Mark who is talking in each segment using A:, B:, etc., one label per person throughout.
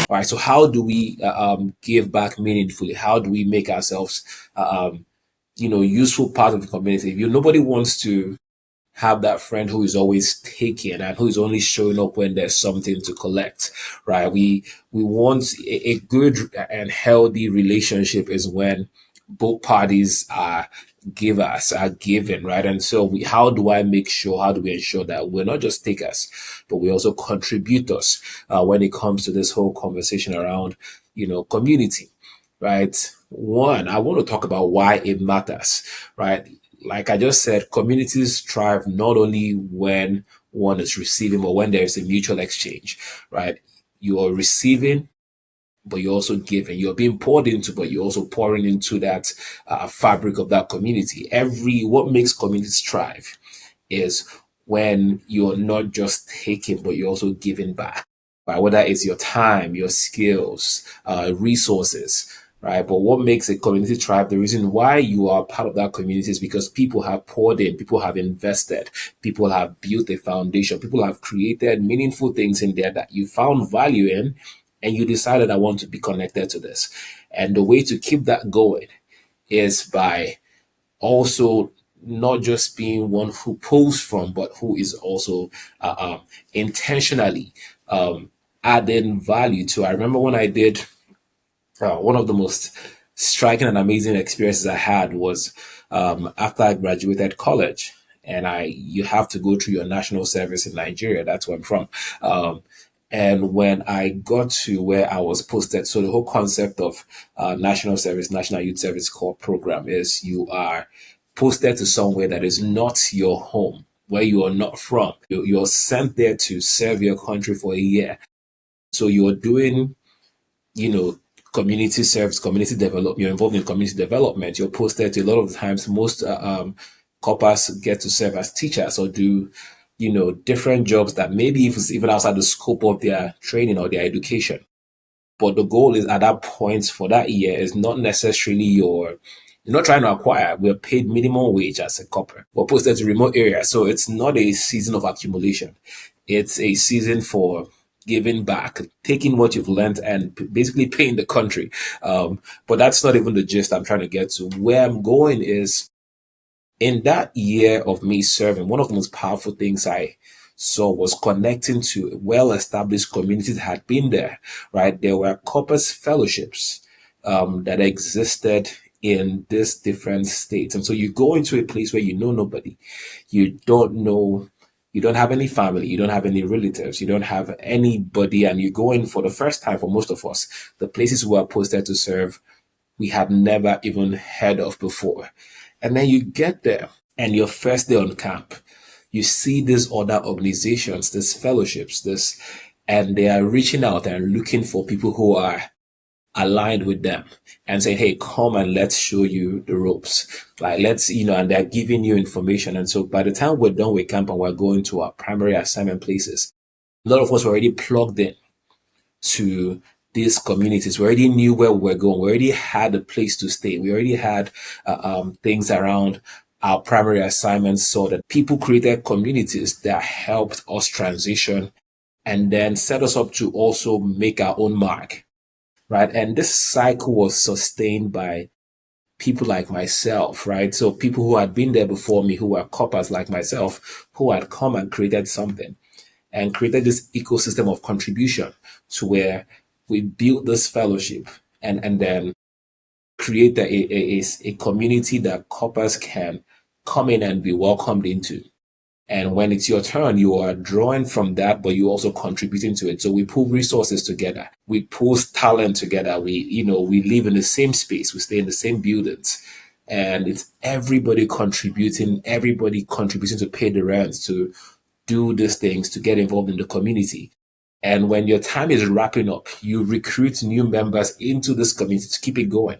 A: right? So how do we give back meaningfully? How do we make ourselves, useful part of the community? Nobody wants to have that friend who is always taking and who is only showing up when there's something to collect, right? We want a good and healthy relationship is when both parties are givers, are giving, right? And so how do we ensure that we're not just takers, but we also contributors when it comes to this whole conversation around, community, right? One, I want to talk about why it matters, right? Like I just said, communities thrive not only when one is receiving, but when there is a mutual exchange, right? You are receiving, but you're also giving. You're being poured into, but you're also pouring into that fabric of that community. What makes communities thrive is when you're not just taking, but you're also giving back, right? Whether it's your time, your skills, resources, right? But what makes a community thrive, the reason why you are part of that community is because people have poured in, people have invested, people have built a foundation, people have created meaningful things in there that you found value in, and you decided, I want to be connected to this. And the way to keep that going is by also not just being one who pulls from, but who is also intentionally adding value to. I remember when I did one of the most striking and amazing experiences I had was after I graduated college. And you have to go through your national service in Nigeria. That's where I'm from. And when I got to where I was posted, so the whole concept of national service, national youth service corps program is you are posted to somewhere that is not your home, where you are not from. You're sent there to serve your country for a year. So you're doing, you know, community service, community development. You're involved in community development. You're posted to a lot of the times. Most corpers get to serve as teachers or do, different jobs that maybe if it's even outside the scope of their training or their education. But the goal is at that point for that year is not necessarily you're not trying to acquire. We're paid minimum wage as a corporate. We're posted to remote areas. So it's not a season of accumulation. It's a season for giving back, taking what you've learned and basically paying the country. But that's not even the gist I'm trying to get to. Where I'm going is in that year of me serving, one of the most powerful things I saw was connecting to well established communities that had been there, right? There were corpus fellowships that existed in these different states. And so you go into a place where you know nobody, you don't know, you don't have any family, you don't have any relatives, you don't have anybody, and you go in for the first time for most of us. The places we are posted to serve, we have never even heard of before. And then you get there and your first day on camp, you see these other organizations, these fellowships, and they are reaching out and looking for people who are aligned with them and saying, hey, come and let's show you the ropes. Like, and they're giving you information. And so by the time we're done with camp and we're going to our primary assignment places, a lot of us were already plugged in to these communities. We already knew where we were going. We already had a place to stay. We already had things around our primary assignments so that people created communities that helped us transition and then set us up to also make our own mark, right? And this cycle was sustained by people like myself, right? So people who had been there before me, who were coppers like myself, who had come and created something and created this ecosystem of contribution to where we built this fellowship and then create a community that coppers can come in and be welcomed into. And when it's your turn, you are drawing from that, but you're also contributing to it. So we pull resources together. We pull talent together. We live in the same space. We stay in the same buildings. And it's everybody contributing to pay the rent, to do these things, to get involved in the community. And when your time is wrapping up, you recruit new members into this community to keep it going,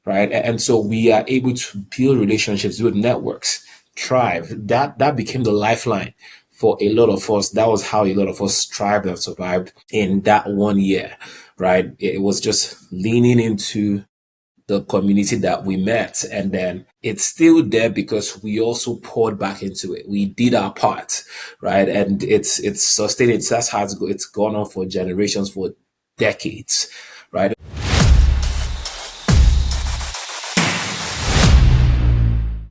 A: right? And so we are able to build relationships, build networks, thrive. That became the lifeline for a lot of us. That was how a lot of us thrived and survived in that one year, right? It was just leaning into the community that we met. And then it's still there because we also poured back into it. We did our part, right? And it's sustained. That's how it's gone on for generations, for decades, right?